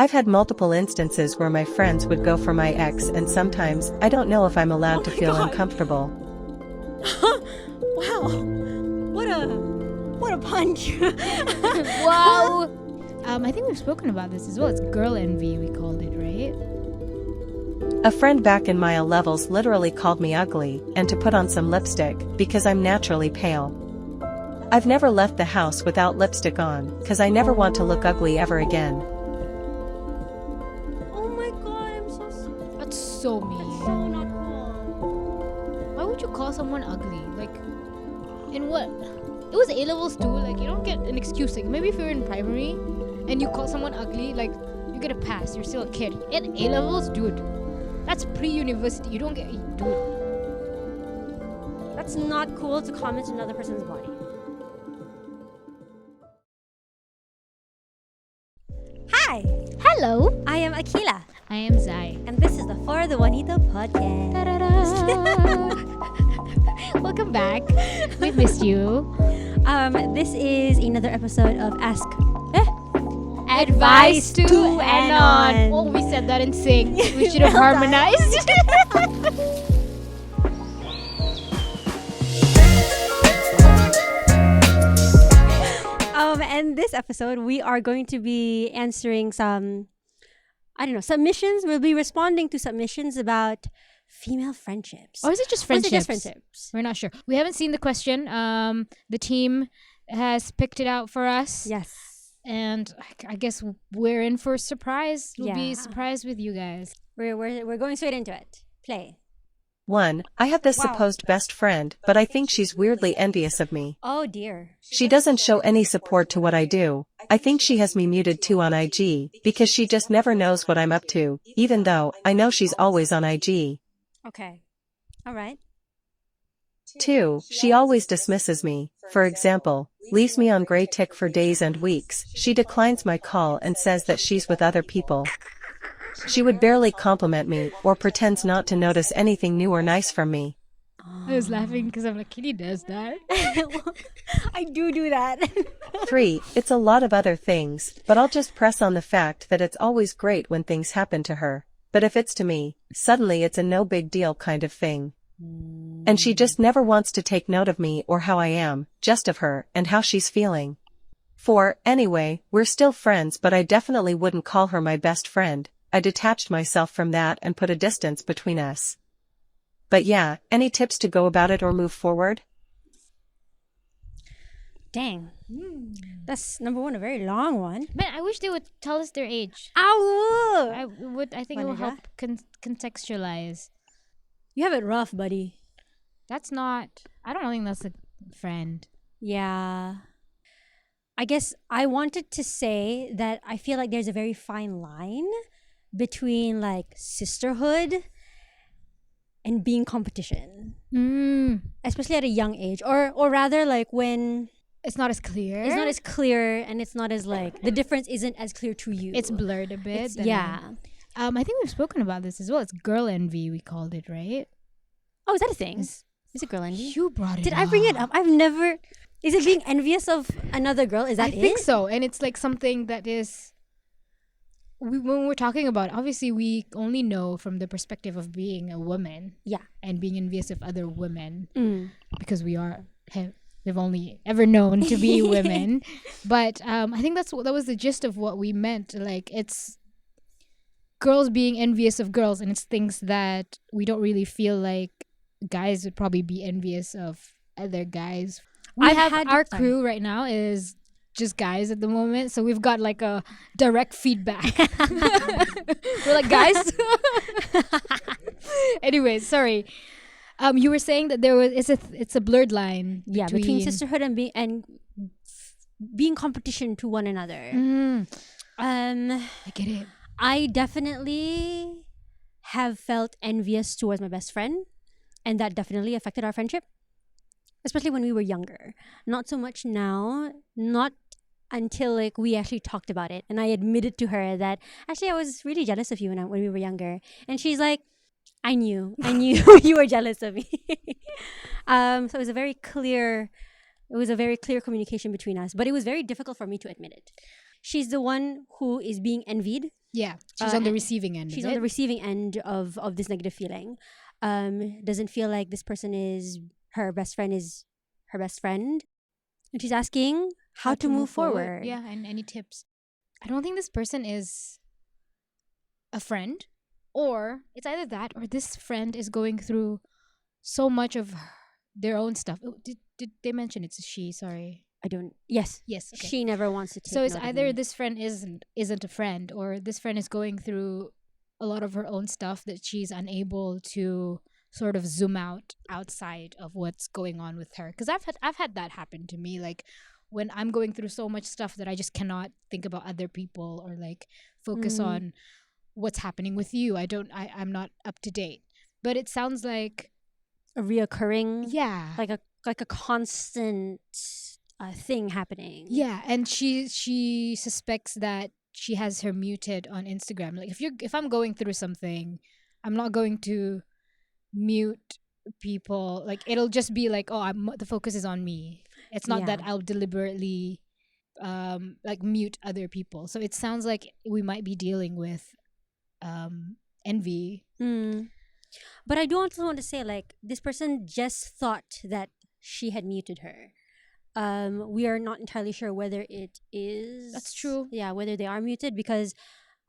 I've had multiple instances where my friends would go for my ex, and sometimes I don't know if I'm allowed to feel uncomfortable. Wow. What a punch. Wow. I think we've spoken about this as well. It's girl envy, we called it, right? A friend back in my levels literally called me ugly and to put on some lipstick because I'm naturally pale. I've never left the house without lipstick on because I never want to look ugly ever again. Oh my god, I'm so sorry. That's so mean. So not cool. Why would you call someone ugly? Like, in what? It was A-levels too. Like, you don't get an excuse. Like, maybe if you're in primary and you call someone ugly, like, you get a pass. You're still a kid. In A-levels, dude, that's pre-university. You don't get... Dude. That's not cool to comment on another person's body. Hi, Hello. I am Akila, I am Zai. and this is the For the Wanita podcast. Welcome back. We've missed you. This is another episode of Ask Advice to and on. Oh, we said that in sync. We should have Well done. harmonized. And this episode, we are going to be answering some, submissions. We'll be responding to submissions about female friendships. Or is it just Or is friendships? it just friendships? We're not sure. We haven't seen the question. The team has picked it out for us. Yes. And I guess we're in for a surprise. We'll be Yeah. surprised with you guys. We're going straight into it. Play. 1. I have this Wow. supposed best friend, but I think she's weirdly envious of me. Oh dear. She doesn't show any support to what I do. I think she has me muted too on IG, because she just never knows what I'm up to, even though I know she's always on IG. Okay. All right. 2. She always dismisses me. For example, leaves me on gray tick for days and weeks. She declines my call and says that she's with other people. She would barely compliment me or pretends not to notice anything new or nice from me. I was laughing because I'm like, Kitty does that. I do that. 3. It's a lot of other things, but I'll just press on the fact that it's always great when things happen to her. But if it's to me, suddenly it's a no big deal kind of thing. And she just never wants to take note of me or how I am, just of her and how she's feeling. 4. Anyway, we're still friends, but I definitely wouldn't call her my best friend. I detached myself from that and put a distance between us. But yeah, any tips to go about it or move forward? Dang. That's number one, a very long one. Man, I wish they would tell us their age. Ow! I think it will help contextualize. You have it rough, buddy. That's not... I don't think that's a friend. Yeah. I guess I wanted to say that I feel like there's a very fine line between like sisterhood and being competition. Especially at a young age. Or rather like when It's not as clear. it's not as clear and it's not as like the difference isn't as clear to you. It's blurred a bit. It's- yeah. I think we've spoken about this as well. It's girl envy, we called it, right? Oh, is that a thing? Is it girl envy? You brought it Did up. I bring it up? I've never. Is it being envious of another girl? Is that I think so. And it's like something that is... when we're talking about it, obviously we only know from the perspective of being a woman. Yeah. And being envious of other women. Because we've only ever known to be women. But I think that was the gist of what we meant. Like, it's girls being envious of girls, and it's things that we don't really feel like guys would probably be envious of other guys. Our crew right now is just guys at the moment, so we've got like a direct feedback. We're like, guys. Anyways, sorry. You were saying that it's a blurred line. Between sisterhood and being competition to one another. I get it. I definitely have felt envious towards my best friend, and that definitely affected our friendship, especially when we were younger. Not so much now, not until like we actually talked about it, and I admitted to her that actually I was really jealous of you when we were younger, and she's like, I knew you were jealous of me. So it was a very clear communication between us, but it was very difficult for me to admit it. She's the one who is being envied, Yeah, she's on the and receiving end. she's of on the it. receiving end of this negative feeling. Doesn't feel like this person is her best friend, and she's asking how to move forward. Yeah, and any tips? I don't think this person is a friend, or it's either that or this friend is going through so much of their own stuff. Oh, did they mention it's a she? Sorry. I don't. Yes, Yes. Okay. she never wants to take. So it's note of either me. this friend isn't a friend, or this friend is going through a lot of her own stuff that she's unable to sort of zoom out outside of what's going on with her. Because I've had that happen to me, like when I'm going through so much stuff that I just cannot think about other people or like focus on what's happening with you. I'm not up to date. But it sounds like a reoccurring, yeah, like a constant thing happening. yeah, and she suspects that she has her muted on Instagram. Like if I'm going through something, I'm not going to mute people. Like it'll just be like, oh, the focus is on me. It's not that Yeah. I'll deliberately like mute other people. So it sounds like we might be dealing with envy. But I do also want to say, like, this person just thought that she had muted her. We are not entirely sure whether it is. That's true. Yeah, whether they are muted, because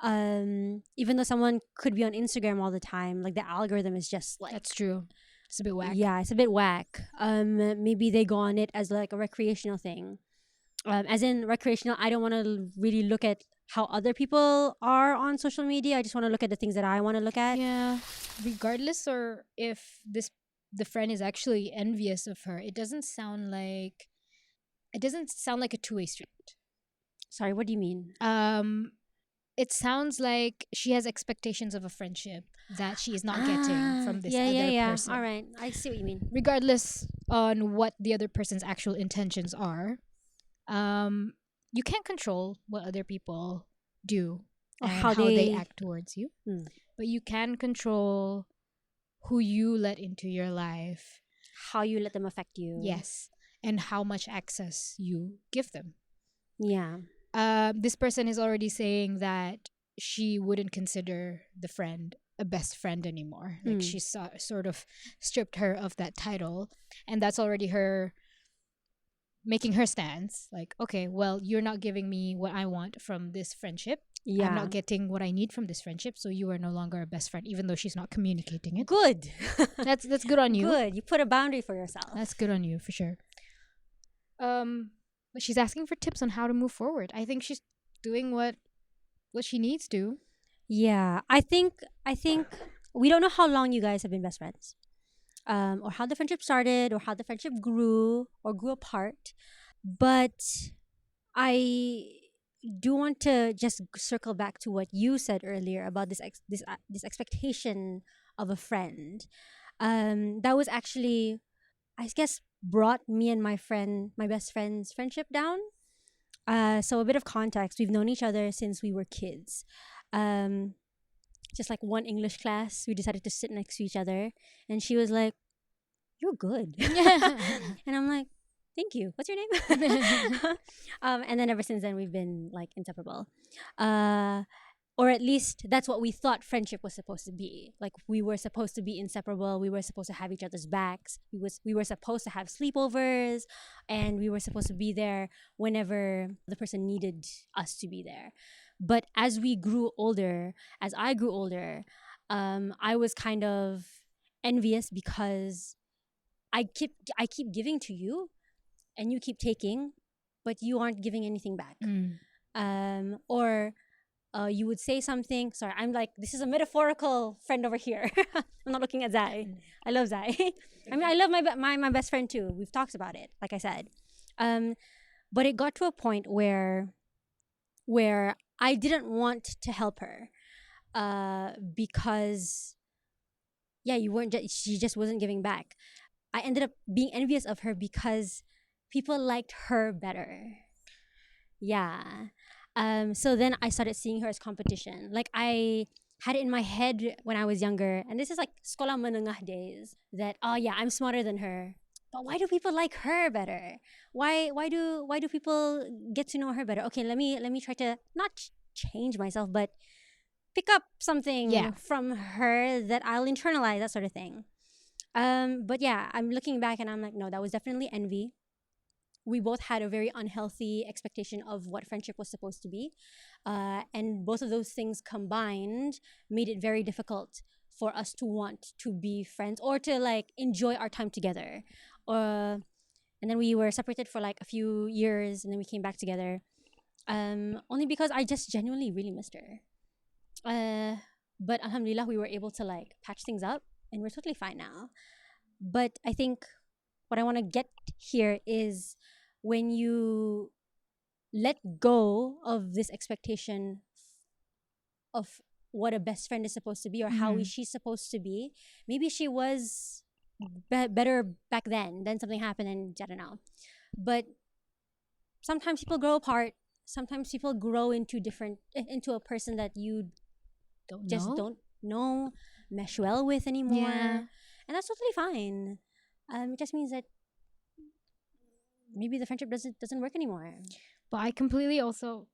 even though someone could be on Instagram all the time, like the algorithm is just like, That's true. It's a bit whack. yeah, it's a bit whack. Maybe they go on it as like a recreational thing. As in recreational, I don't want to really look at how other people are on social media. I just want to look at the things that I want to look at. Yeah. Regardless, or if the friend is actually envious of her, it doesn't sound like a two-way street. Sorry, what do you mean? It sounds like she has expectations of a friendship that she is not getting from this other person. All right, I see what you mean. Regardless on what the other person's actual intentions are, you can't control what other people do Or and how how they they- act towards you. Mm. But you can control who you let into your life. How you let them affect you. Yes. And how much access you give them. Yeah. This person is already saying that she wouldn't consider the friend a best friend anymore. Like she sort of stripped her of that title. And that's already her making her stance. Like, okay, well, you're not giving me what I want from this friendship. Yeah. I'm not getting what I need from this friendship. So you are no longer a best friend, even though she's not communicating it. Good. That's good on you. Good. You put a boundary for yourself. That's good on you for sure. But she's asking for tips on how to move forward. I think she's doing what she needs to. Yeah. I think we don't know how long you guys have been best friends. Or how the friendship started, or how the friendship grew apart. But I do want to just circle back to what you said earlier about this expectation of a friend. That was actually, I guess, brought me and my best friend's friendship down. So a bit of context: we've known each other since we were kids. Just like one English class, we decided to sit next to each other, and she was like, "You're good," and I'm like, "Thank you. What's your name?" And then ever since then, we've been like inseparable. Or at least that's what we thought friendship was supposed to be. Like, we were supposed to be inseparable. We were supposed to have each other's backs. We were supposed to have sleepovers, and we were supposed to be there whenever the person needed us to be there. But as I grew older, I was kind of envious because I keep giving to you, and you keep taking, but you aren't giving anything back. Or you would say something. Sorry, I'm like, this is a metaphorical friend over here. I'm not looking at Zai. I love Zai. I mean, I love my best friend too. We've talked about it, like I said. But it got to a point where I didn't want to help her, because she just wasn't giving back. I ended up being envious of her because people liked her better. Yeah. So then I started seeing her as competition. Like, I had it in my head when I was younger, and this is like sekolah menengah days, that, oh yeah, I'm smarter than her. But why do people like her better? Why do people get to know her better? Okay, let me try to not change myself, but pick up something Yeah. from her that I'll internalize, that sort of thing. But yeah, I'm looking back and I'm like, no, that was definitely envy. We both had a very unhealthy expectation of what friendship was supposed to be. And both of those things combined made it very difficult for us to want to be friends or to like enjoy our time together. And then we were separated for like a few years and then we came back together. Only because I just genuinely really missed her. But alhamdulillah, we were able to like patch things up and we're totally fine now. But I think what I want to get here is when you let go of this expectation of what a best friend is supposed to be or how she's supposed to be. Maybe she was better back then something happened and I don't know. But sometimes people grow apart. Sometimes people grow into a person that you don't know, mesh well with anymore. Yeah. And that's totally fine. It just means that maybe the friendship doesn't work anymore. But I completely also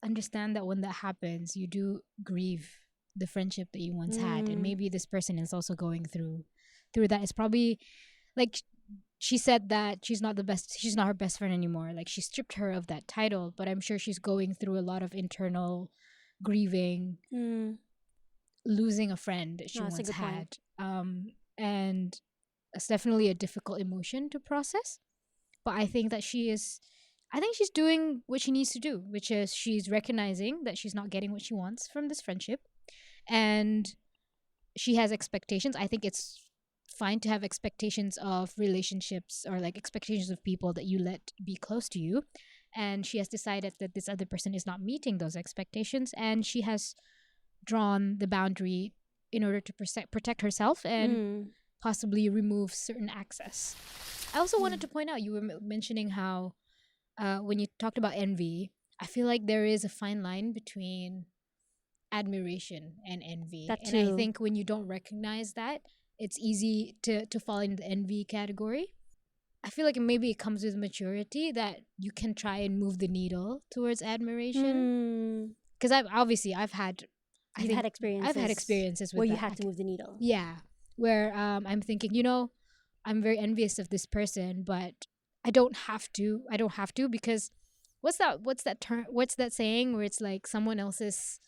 understand that when that happens, you do grieve the friendship that you once had, and maybe this person is also going through that. It's probably like she said that she's not her best friend anymore. Like she stripped her of that title, but I'm sure she's going through a lot of internal grieving, losing a friend that she once had. And it's definitely a difficult emotion to process. But I think that she's doing what she needs to do, which is she's recognizing that she's not getting what she wants from this friendship. And she has expectations. I think it's fine to have expectations of relationships or like expectations of people that you let be close to you. And she has decided that this other person is not meeting those expectations. And she has drawn the boundary in order to protect herself and possibly remove certain access. I also wanted to point out, you were mentioning how when you talked about envy, I feel like there is a fine line between admiration and envy. That and I too. think when you don't recognize that, it's easy to fall into the envy category. I feel like maybe it comes with maturity that you can try and move the needle towards admiration. Because I've had experiences with where you that. had to move the needle. Yeah, where I'm thinking, I'm very envious of this person, but I don't have to because what's that saying where it's like someone else's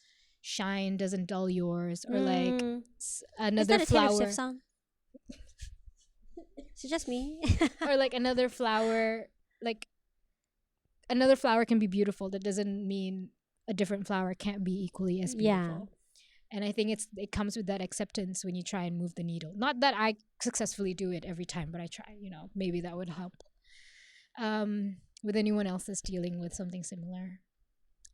shine doesn't dull yours, or like another Is that a flower Taylor Swift song? It's just me. or like another flower can be beautiful. That doesn't mean a different flower can't be equally as beautiful. And I think it comes with that acceptance when you try and move the needle. Not that I successfully do it every time, but I try. Maybe that would help. With anyone else that's dealing with something similar.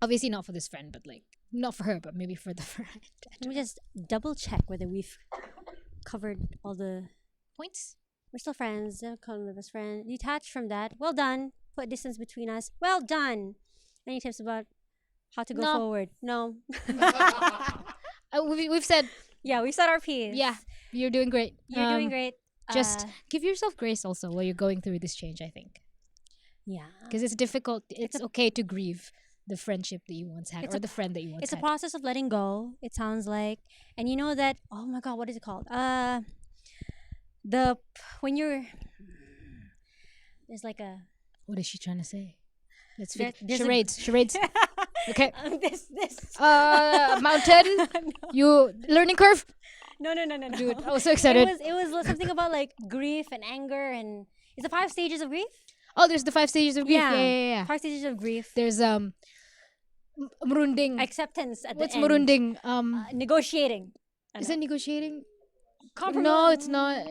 Obviously not for this friend, but like not for her, but maybe for the friend. Let me just double check whether we've covered all the points. We're still friends. Don't call me best friend. Detached from that. Well done. Put distance between us. Well done. Any tips about how to go forward? No. We've said. Yeah, we said our piece. Yeah, you're doing great. You're doing great. Just give yourself grace also while you're going through this change, I think. Yeah. Because it's difficult. It's okay to grieve the friendship that you once had or the friend that you once had. It's a process of letting go, it sounds like. And you know that, oh my God, what is it called? When you're, there's like a. What is she trying to say? Let's charades. Okay. This. Mountain. No. You learning curve. No. Dude, I was so excited. It was something about like grief and anger, and it's the 5 stages of grief. Oh, there's the 5 stages of grief. Yeah. 5 stages of grief. There's murunding. Acceptance at What's the end. murunding? Negotiating. Is it negotiating? Compromise. No, it's not.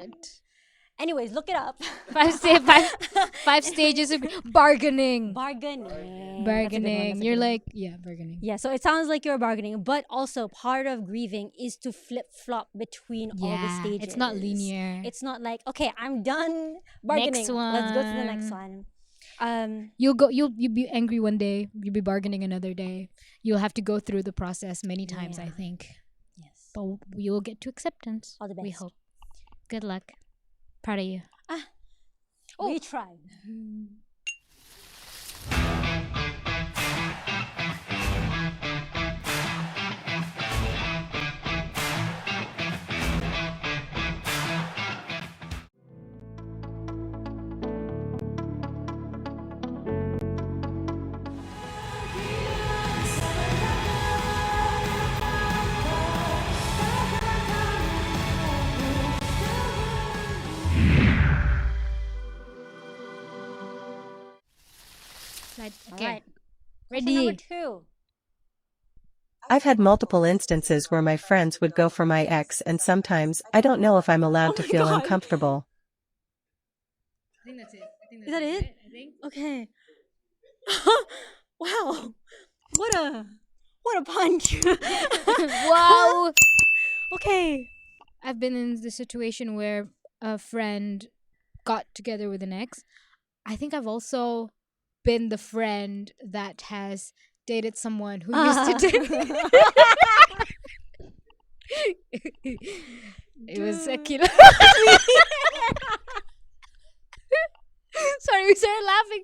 Anyways, look it up. 5 stages of bargaining. Bargaining. You're like, bargaining. Yeah, so it sounds like you're bargaining, but also part of grieving is to flip-flop between all the stages. It's not linear. It's not like, okay, I'm done bargaining. Next one. Let's go to the next one. You'll be angry one day, you'll be bargaining another day. You'll have to go through the process many times, I think. Yes. But you'll get to acceptance. All the best. We hope. Good luck. Proud of you. We tried. ahead. All Okay. right. Question number Ready. 2. I've had multiple instances where my friends would go for my ex, and sometimes I don't know if I'm allowed to my feel God. uncomfortable. I think that's it. Is that it? I think. Okay. Wow. What a punch. Wow. Okay. I've been in the situation where a friend got together with an ex. I think I've also been the friend that has dated someone who used to date. It was Akila. Sorry, we started laughing.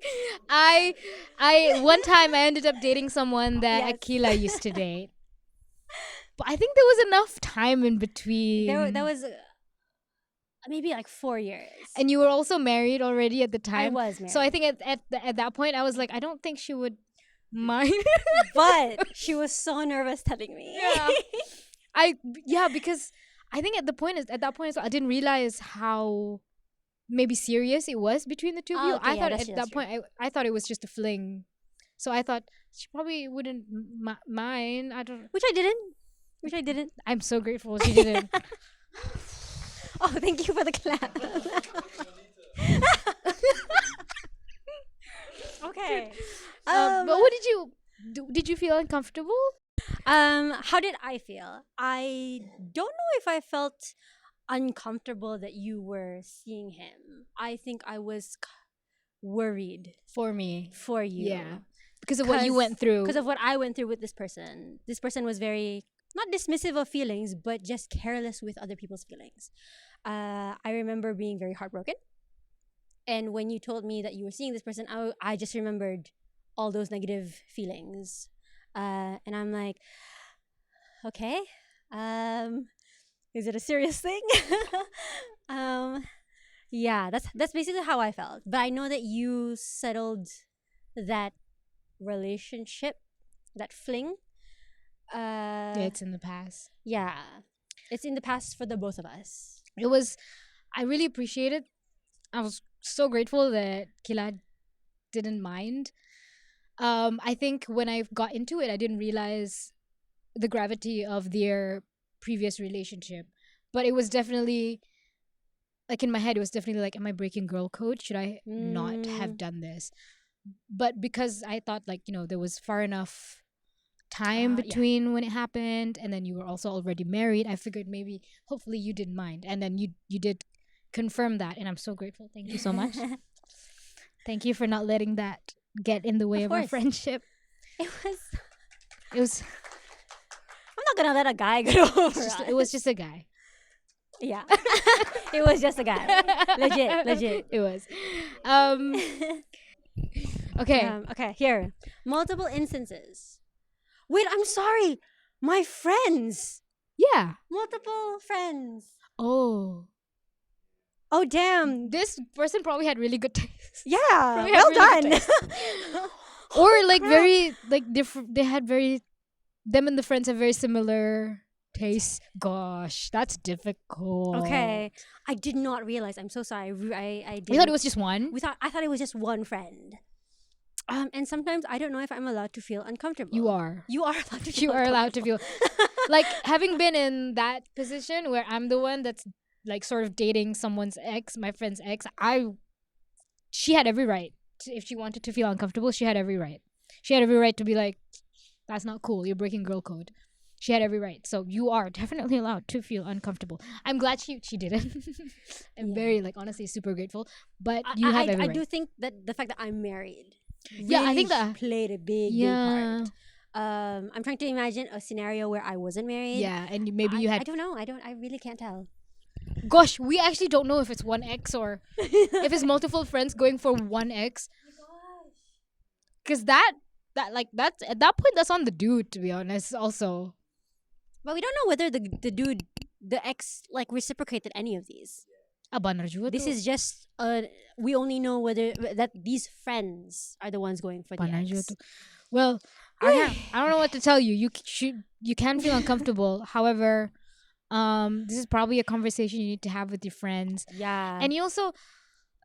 I one time I ended up dating someone that Yes. Akila used to date. But I think there was enough time in between. That was maybe like 4 years. And you were also married already at the time. I was married. So I think at that point I was like, I don't think she would mind. But she was so nervous telling me. Yeah. Because I think at that point I didn't realize how maybe serious it was between the two of you. Okay, I yeah, thought that's at true, that that's point I thought it was just a fling. So I thought she probably wouldn't mind. I don't. Which I didn't. I'm so grateful she didn't. Oh, thank you for the clap. Okay. But what did you do? Did you feel uncomfortable? How did I feel? I don't know if I felt uncomfortable that you were seeing him. I think I was worried For me, for you. yeah, because of what you went through. Because of what I went through with this person. This person was very not dismissive of feelings, but just careless with other people's feelings. I remember being very heartbroken. And when you told me that you were seeing this person, I just remembered all those negative feelings. And I'm like, okay, is it a serious thing? Yeah, that's basically how I felt. But I know that you settled that relationship, that fling. Yeah, it's in the past. Yeah, it's in the past for the both of us. It was. I really appreciate it. I was so grateful that Kila didn't mind. I think when I got into it, I didn't realize the gravity of their previous relationship. But it was definitely like in my head, it was definitely like, am I breaking girl code? Should I not have done this? But because I thought like, there was far enough time between when it happened and then you were also already married, I figured maybe hopefully you didn't mind. And then you did confirm that, and I'm so grateful. Thank you so much. Thank you for not letting that get in the way of our friendship. It was I'm not gonna let a guy get over it was just a guy. Yeah. It was just a guy. Legit. It was. Okay. Okay, here. Multiple instances. Wait, I'm sorry. My friends. Yeah. Multiple friends. Oh, damn. this person probably had really good taste. Yeah. Probably Well had really done. good Or like very like different. They had them and the friends have very similar tastes. Gosh, that's difficult. Okay. I did not realize. I'm so sorry. I did. We thought it was just one. I thought it was just one friend. And sometimes I don't know if I'm allowed to feel uncomfortable. You are. You are allowed to feel You are allowed to uncomfortable. feel like having been in that position where I'm the one that's like sort of dating someone's ex, my friend's ex. She had every right if she wanted to feel uncomfortable. She had every right. She had every right to be like, that's not cool. You're breaking girl code. She had every right. So you are definitely allowed to feel uncomfortable. I'm glad she didn't. I'm very like honestly super grateful. But you have every right. I do think that the fact that I'm married. Yeah, I think that played a big part. I'm trying to imagine a scenario where I wasn't married. Yeah, and maybe you had. I don't know. I really can't tell. Gosh, we actually don't know if it's one ex or if it's multiple friends going for one ex. Because that's at that point that's on the dude, to be honest. Also, but we don't know whether the ex like reciprocated any of these. This is just we only know whether that these friends are the ones going for the ex. Well, I don't know what to tell you. You can feel uncomfortable. However, this is probably a conversation you need to have with your friends. Yeah. And you also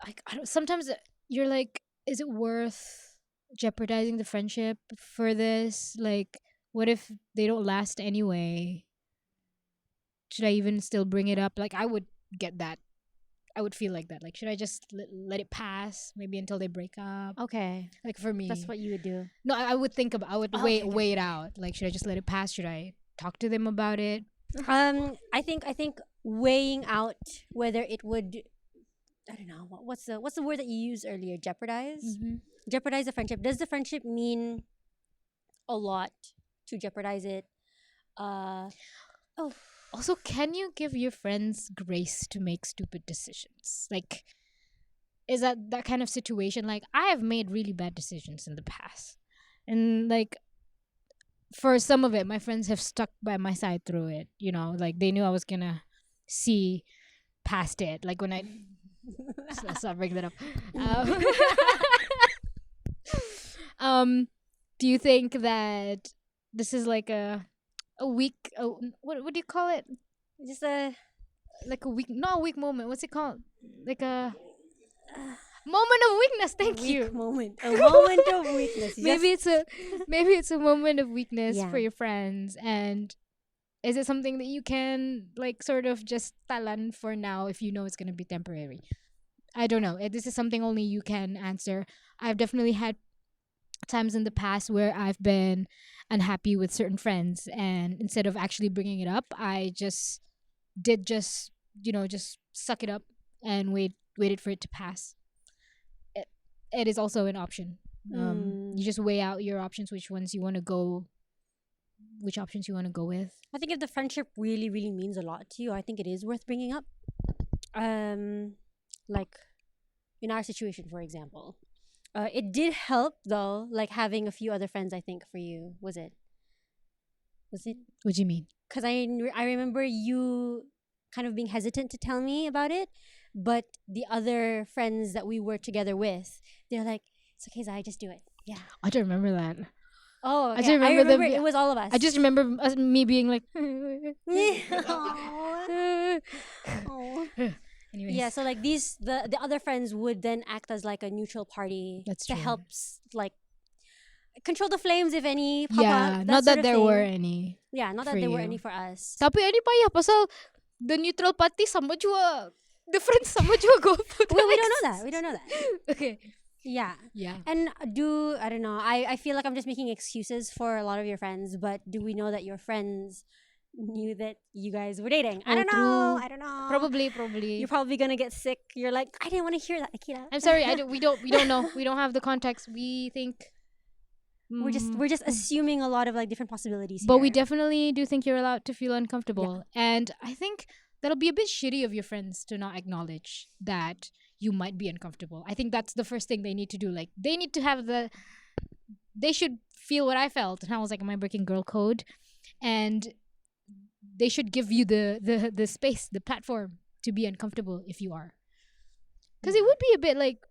like sometimes you're like, is it worth jeopardizing the friendship for this? Like, what if they don't last anyway? Should I even still bring it up? Like, I would get that. I would feel like that. Like, should I just let it pass maybe until they break up? Okay. Like, for me, That's what you would do. no, I would think about. I would Oh, wait okay, wait it out. Like, should I just let it pass? Should I talk to them about it? I think weighing out whether it would, I don't know, what's the word that you used earlier? Jeopardize? Jeopardize the friendship. Does the friendship mean a lot to jeopardize it? Also, can you give your friends grace to make stupid decisions? Like, is that kind of situation? Like, I have made really bad decisions in the past, and like, for some of it, my friends have stuck by my side through it. You know, like they knew I was gonna see past it. Like when I let's not bring that up. Do you think that this is like a weak? What do you call it? Just a Like a weak, not a weak moment. What's it called? Like a moment of weakness. Thank you. moment. A moment of weakness. Maybe it's a moment of weakness Yeah. for your friends. And is it something that you can like sort of just talan for now if you know it's gonna be temporary? I don't know. This is something only you can answer. I've definitely had times in the past where I've been unhappy with certain friends, and instead of actually bringing it up, I just suck it up and waited for it to pass. It is also an option. You just weigh out your options, which options you want to go with. I think if the friendship really, really means a lot to you, I think it is worth bringing up. Like in our situation, for example, it did help though. Like having a few other friends. I think for you, was it? What do you mean? Because I remember you kind of being hesitant to tell me about it, but the other friends that we were together with, they're like, "It's okay, Zai, just do it." Yeah. I don't remember that. Oh, okay. I just remember them- it was all of us. I just remember me being like, Aw. anyways. Yeah, so like the other friends would then act as like a neutral party That's to true. help like control the flames if any pop Yeah, up. not sort that of there thing. were any. Yeah, not that for there were you. any for us. Tapi any pa ya pasal the neutral party sama jua the friends sama jua go to the Well, we don't know ex. that. We don't know that. Okay. Yeah. Yeah. And I don't know. I feel like I'm just making excuses for a lot of your friends, but do we know that your friends knew that you guys were dating? I Oh, don't know. true. I don't know. Probably. You're probably gonna get sick. You're like, I didn't want to hear that, Akira. I'm sorry. We don't know. We don't have the context. We think. We're just assuming a lot of like different possibilities. But we here. definitely do think you're allowed to feel uncomfortable, and I think that'll be a bit shitty of your friends to not acknowledge that you might be uncomfortable. I think that's the first thing they need to do. Like they need to have they should feel what I felt, and I was like, am I breaking girl code? And they should give you the space, the platform to be uncomfortable if you are, because it would be a bit like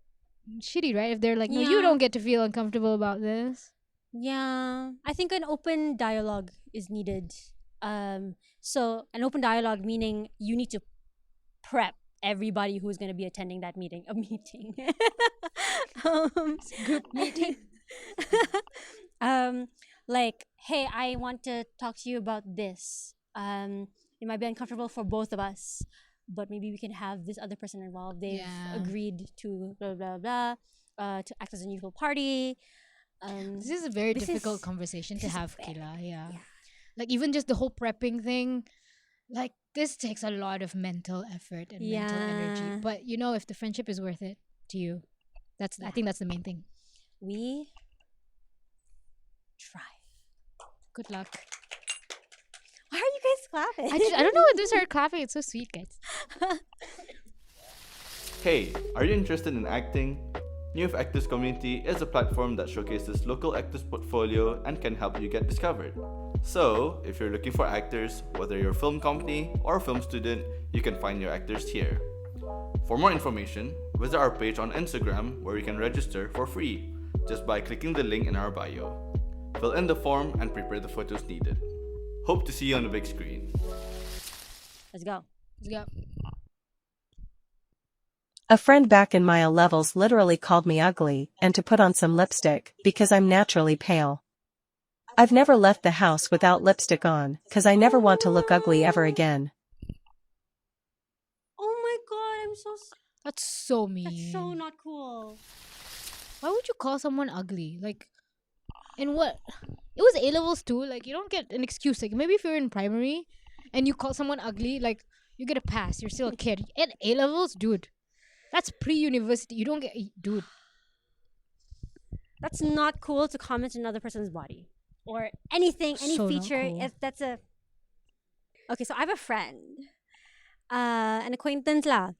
shitty, right? If they're like, no, you Yeah. don't get to feel uncomfortable about this. Yeah, I think an open dialogue is needed. So an open dialogue meaning you need to prep everybody who's going to be attending that meeting. A meeting. Group meeting. Like, hey, I want to talk to you about this. It might be uncomfortable for both of us, but maybe we can have this other person involved. They've Yeah. agreed to blah blah blah, to act as a neutral party. This is a very This difficult is- conversation to this is have, very- Kayla. Yeah. Like even just the whole prepping thing, like this takes a lot of mental effort and mental energy. Yeah. But you know, if the friendship is worth it to you, I think that's the main thing. We try. Good luck. Why are you guys clapping? I don't know why they started clapping. It's so sweet, guys. Hey, are you interested in acting? New of Actors Community is a platform that showcases local actors' portfolio and can help you get discovered. So, if you're looking for actors, whether you're a film company or a film student, you can find your actors here. For more information, visit our page on Instagram where you can register for free just by clicking the link in our bio. Fill in the form and prepare the photos needed. Hope to see you on the big screen. Let's go. Yeah. A friend back in my levels literally called me ugly and to put on some lipstick because I'm naturally pale. I've never left the house without lipstick on, 'cause I never want to look ugly ever again. Oh my god, That's so mean. that's so not cool. Why would you call someone ugly? Like, in what? It was A levels too. Like, you don't get an excuse. Like, maybe if you're in primary and you call someone ugly, like, you get a pass. You're still a kid. At A levels, dude, that's pre-university. You don't get, dude. That's not cool to comment on another person's body or anything, any So not feature. cool. If that's a okay, so I have a friend, an acquaintance lah.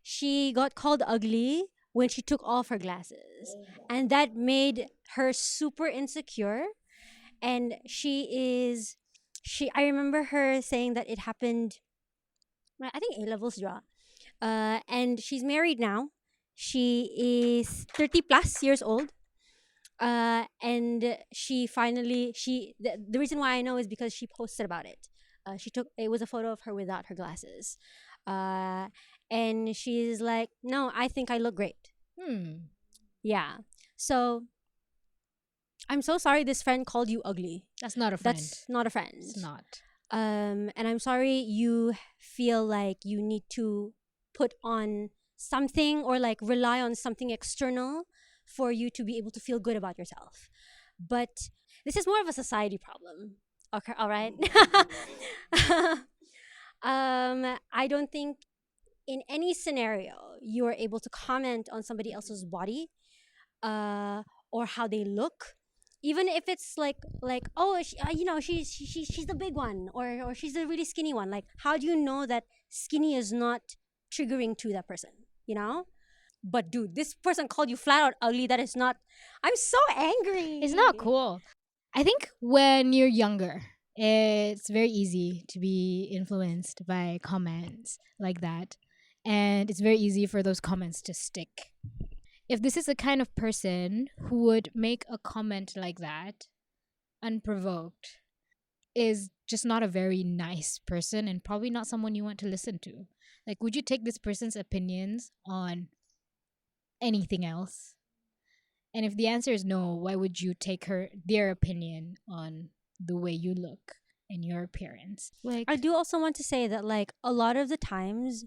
She got called ugly when she took off her glasses, and that made her super insecure. And I remember her saying that it happened. I think A levels draw. And she's married now. She is 30 plus years old. And she finally the reason why I know is because she posted about it. It was a photo of her without her glasses. And she's like, no, I think I look great. Yeah. So I'm so sorry this friend called you ugly. That's not a friend. That's not a friend. It's not. And I'm sorry you feel like you need to put on something or like rely on something external for you to be able to feel good about yourself. But this is more of a society problem. Okay, all right. I don't think in any scenario you are able to comment on somebody else's body or how they look, even if it's like oh she's the big one or she's the really skinny one. Like, how do you know that skinny is not triggering to that person, you know? But dude, this person called you flat out ugly. That is not. I'm so angry. It's not cool. I think when you're younger, it's very easy to be influenced by comments like that. And it's very easy for those comments to stick. If this is the kind of person who would make a comment like that unprovoked, is just not a very nice person and probably not someone you want to listen to. Like, would you take this person's opinions on anything else? And if the answer is no, why would you take their opinion on the way you look and your appearance? Like, I do also want to say that like a lot of the times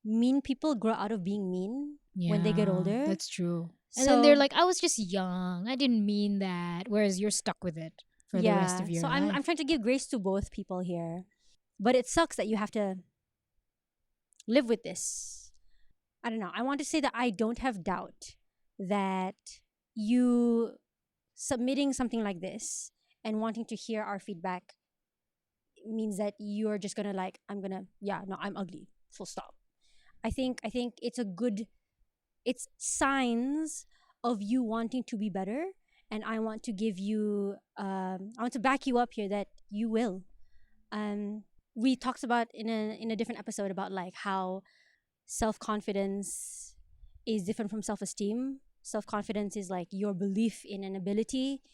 mean people grow out of being mean when they get yeah, older. That's true. And So- then they're like, I was just young. I didn't mean that. Whereas you're stuck with it for the rest of your so life. I'm trying to give grace to both people here, but it sucks that you have to live with this. I don't know. I want to say that I don't have doubt that you submitting something like this and wanting to hear our feedback means that you're just gonna like, I'm ugly, full stop. I think it's signs of you wanting to be better, and I want to give you I want to back you up here that you will. We talked about in a different episode about like how self-confidence is different from self-esteem. Self-confidence is like your belief in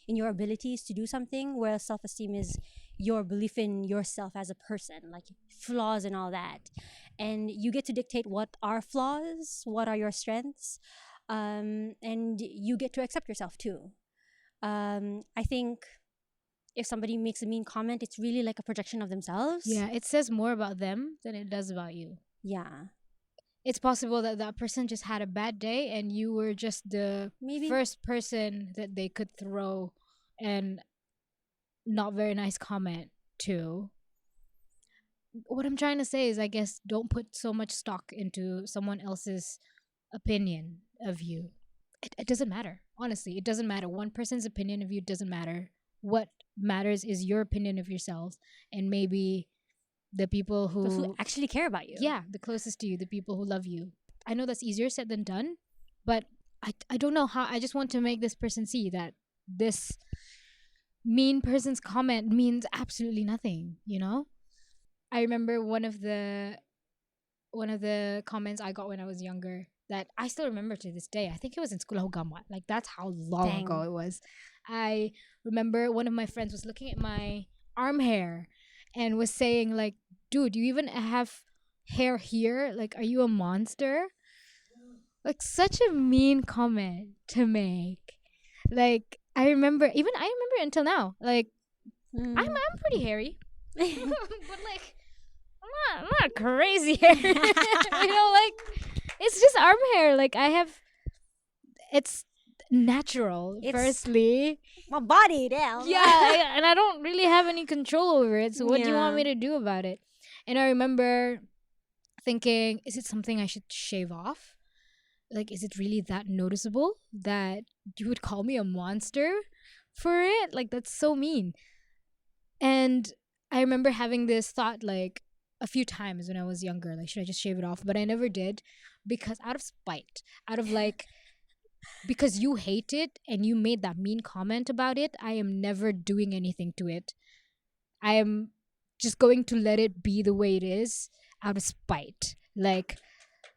your abilities to do something, whereas self-esteem is your belief in yourself as a person, like flaws and all that. And you get to dictate what are flaws, what are your strengths, and you get to accept yourself too. I think if somebody makes a mean comment, it's really like a projection of themselves. Yeah, it says more about them than it does about you. Yeah. It's possible that that person just had a bad day and you were just the Maybe. first person that they could throw and not very nice comment to. What I'm trying to say is, I guess, don't put so much stock into someone else's opinion of you. It doesn't matter. Honestly, it doesn't matter. One person's opinion of you doesn't matter. What matters is your opinion of yourselves, and maybe the people Those who who actually care about you. yeah, the closest to you, the people who love you. I know that's easier said than done, but I don't know how. I just want to make this person see that this mean person's comment means absolutely nothing, you know? I remember one of the comments I got when I was younger that I still remember to this day. I think it was in Sekolah Agama. Like, that's how long Dang. ago it was. I remember one of my friends was looking at my arm hair and was saying like, dude, you even have hair here? Like, are you a monster? Like, such a mean comment to make. Like, I remember until now. Like, I'm pretty hairy. But like, I'm not crazy hairy. Like, it's just arm hair. Like, it's natural, It's- firstly. My body, damn. Yeah, and I don't really have any control over it. So what do you want Yeah. me to do about it? And I remember thinking, is it something I should shave off? Like, is it really that noticeable that you would call me a monster for it? Like, that's so mean. And I remember having this thought like a few times when I was younger, like, should I just shave it off? But I never did, because out of spite, out of like, because you hate it and you made that mean comment about it, I am never doing anything to it. I am just going to let it be the way it is out of spite. Like,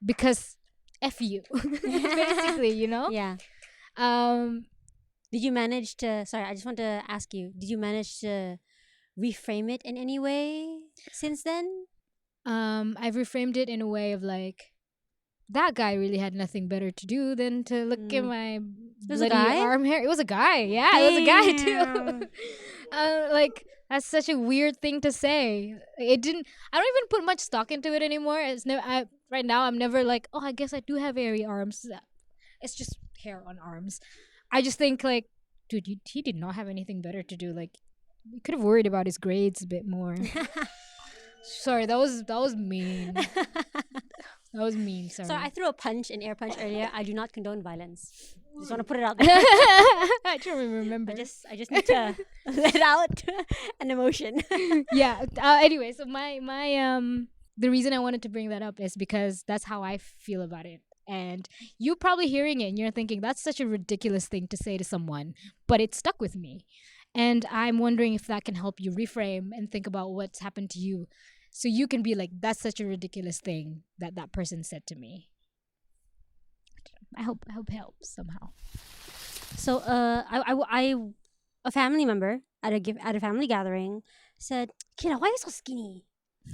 because F you, basically, Yeah. Um, Did you manage to? Sorry, I just want to ask you. Did you manage to reframe it in any way since then? I've reframed it in a way of like, that guy really had nothing better to do than to look at my was a bloody guy? arm hair. It was a guy. Yeah, it was a guy Damn. too. Like, that's such a weird thing to say. It didn't. I don't even put much stock into it anymore. It's never. Right now, I'm never like, oh, I guess I do have hairy arms. It's just hair on arms. I just think like, dude, he did not have anything better to do. Like, we could have worried about his grades a bit more. Sorry, that was mean. That was mean. Sorry. Sorry, I threw a punch, an air punch earlier. I do not condone violence. Just want to put it out there. I don't remember. I just need to let out an emotion. Yeah. Anyway, so my the reason I wanted to bring that up is because that's how I feel about it. And you probably hearing it and you're thinking that's such a ridiculous thing to say to someone, but it stuck with me. And I'm wondering if that can help you reframe and think about what's happened to you. So you can be like, that's such a ridiculous thing that person said to me. I hope it helps somehow. So, a family member at a family gathering said, "Kira, why are you so skinny?"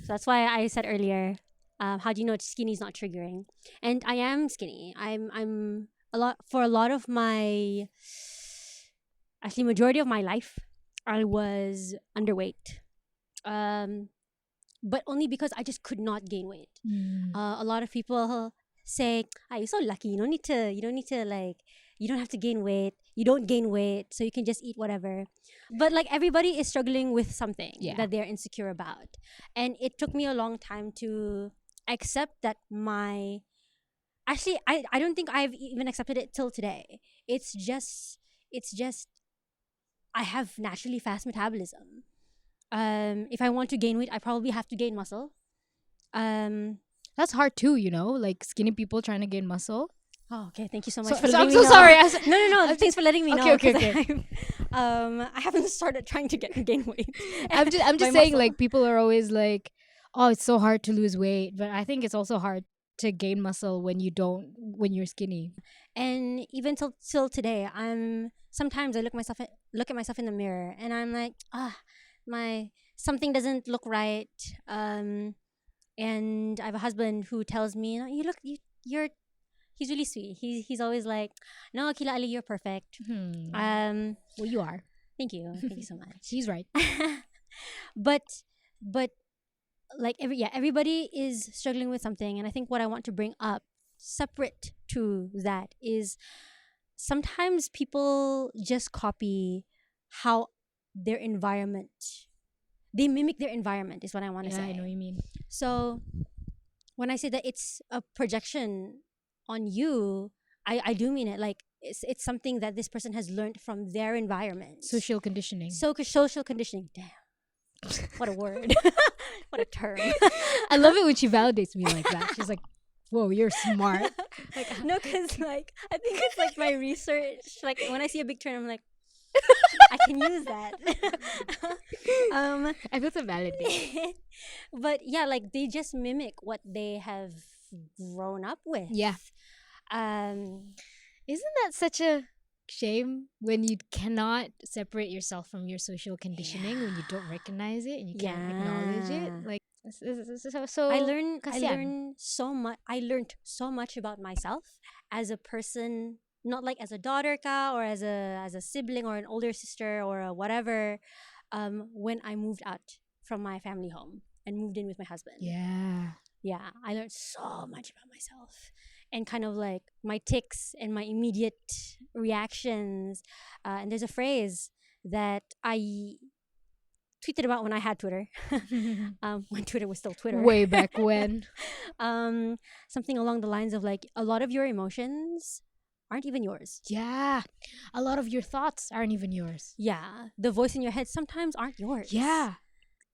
So that's why I said earlier, how do you know skinny is not triggering? And I am skinny. I'm a lot of my, actually majority of my life, I was underweight. But only because I just could not gain weight. A lot of people say, "Ah, you're so lucky. You don't need to like, you don't have to gain weight. You don't gain weight, so you can just eat whatever." But like everybody is struggling with something that they're insecure about, and it took me a long time to accept that I don't think I've even accepted it till today. It's just I have naturally fast metabolism. If I want to gain weight, I probably have to gain muscle. That's hard too, like skinny people trying to gain muscle. Oh, okay. Thank you so much for I'm letting so me know. sorry. No. Thanks for letting me know. Okay. 'Cause I haven't started trying to gain weight. I'm just My saying, muscle. like, people are always like, oh, it's so hard to lose weight, but I think it's also hard to gain muscle when you're skinny. And even till today, sometimes I look at myself in the mirror, and I'm like, something doesn't look right. And I have a husband who tells me, he's really sweet. He's always like, "No, Kila Ali, you're perfect." Well, you are. Thank you so much. He's right. but like everybody is struggling with something, and I think what I want to bring up separate to that is sometimes people just copy how their environment, they mimic their environment is what I want to say. I know what you mean. So when I say that it's a projection on you, I do mean it. Like it's something that this person has learned from their environment. Social conditioning. Social conditioning. Damn. What a word. What a term. I love it when she validates me like that. She's like, whoa, you're smart. Like, no, because like I think it's like my research. Like when I see a big term, I'm like, I can use that. I feel so validated. But yeah, like they just mimic what they have grown up with. Yeah. Um Isn't that such a shame when you cannot separate yourself from your social conditioning, when you don't recognize it and you can't acknowledge it. Yeah. Like, so I learned kasiyan. so much. I learned so much about myself as a person, not like as a daughter ka or as a sibling or an older sister or a whatever. When I moved out from my family home and moved in with my husband. Yeah, I learned so much about myself and kind of like my tics and my immediate reactions. And there's a phrase that I tweeted about when I had Twitter, when Twitter was still Twitter. Way back when. Something along the lines of like, a lot of your emotions aren't even yours. Yeah. A lot of your thoughts aren't even yours. Yeah, the voice in your head sometimes aren't yours. Yeah.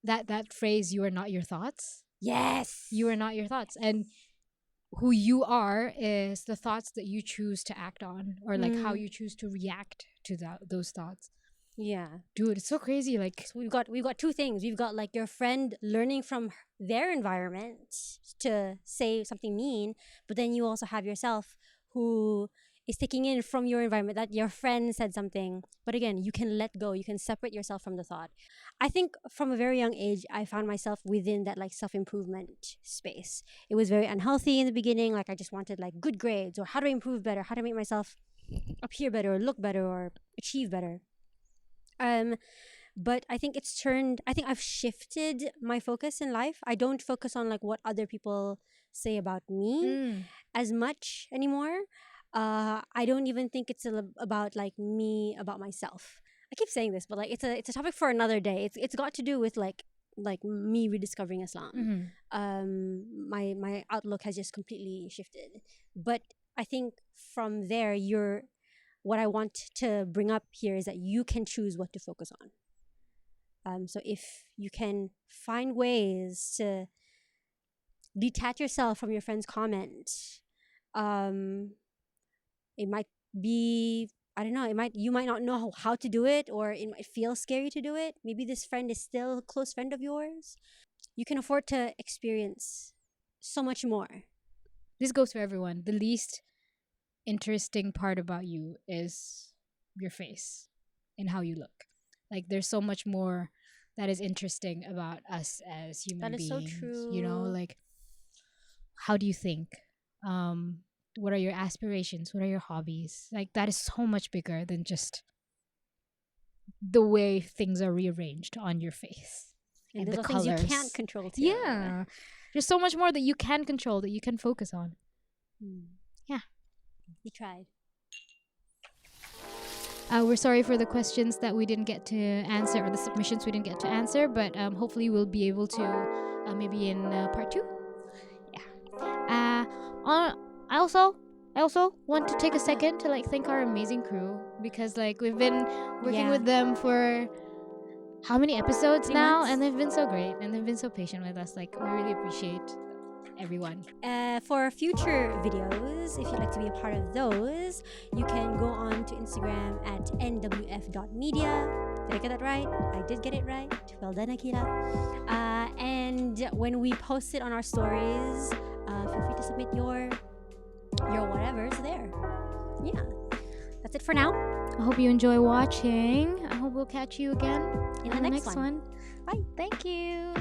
That phrase, you are not your thoughts. Yes. You are not your thoughts. And who you are is the thoughts that you choose to act on, or like how you choose to react to those thoughts. Yeah. Dude, it's so crazy. Like, So we've got two things. We've got like your friend learning from their environment to say something mean, but then you also have yourself who is taking in from your environment that your friend said something. But again, you can let go. You can separate yourself from the thought. I think from a very young age, I found myself within that like self-improvement space. It was very unhealthy in the beginning. Like I just wanted like good grades, or how to improve better, how to make myself appear better or look better or achieve better. But I think I've shifted my focus in life. I don't focus on like what other people say about me as much anymore. I don't even think it's about like me, about myself. I keep saying this, but like it's a topic for another day. It's got to do with like me rediscovering Islam. My outlook has just completely shifted. But I think from there, what I want to bring up here is that you can choose what to focus on. So if you can find ways to detach yourself from your friend's comment, it might be, I don't know, you might not know how to do it, or it might feel scary to do it. Maybe this friend is still a close friend of yours. You can afford to experience so much more. this goes for everyone. The least interesting part about you is your face and how you look. Like, there's so much more that is interesting about us as human beings. That is so true. You know, like, how do you think? What are your aspirations? What are your hobbies? Like, that is so much bigger than just the way things are rearranged on your face. And the those are things colors. you can't control too. Yeah. There's so much more that you can control, that you can focus on. Yeah. We tried. We're sorry for the questions that we didn't get to answer, or the submissions we didn't get to answer, but hopefully we'll be able to maybe in part 2. Yeah. I also want to take a second to like thank our amazing crew, because like we've been working with them for how many episodes 3 now, months? and they've been so great and they've been so patient with us. Like, we really appreciate everyone. For future videos, if you'd like to be a part of those, you can go on to Instagram at nwf.media. Did I get that right? I did get it right. Well done, Akira. And when we post it on our stories, feel free to submit your whatever's there. Yeah, that's it for now. I hope you enjoy watching. I hope we'll catch you again In on the next one. Bye. Thank you.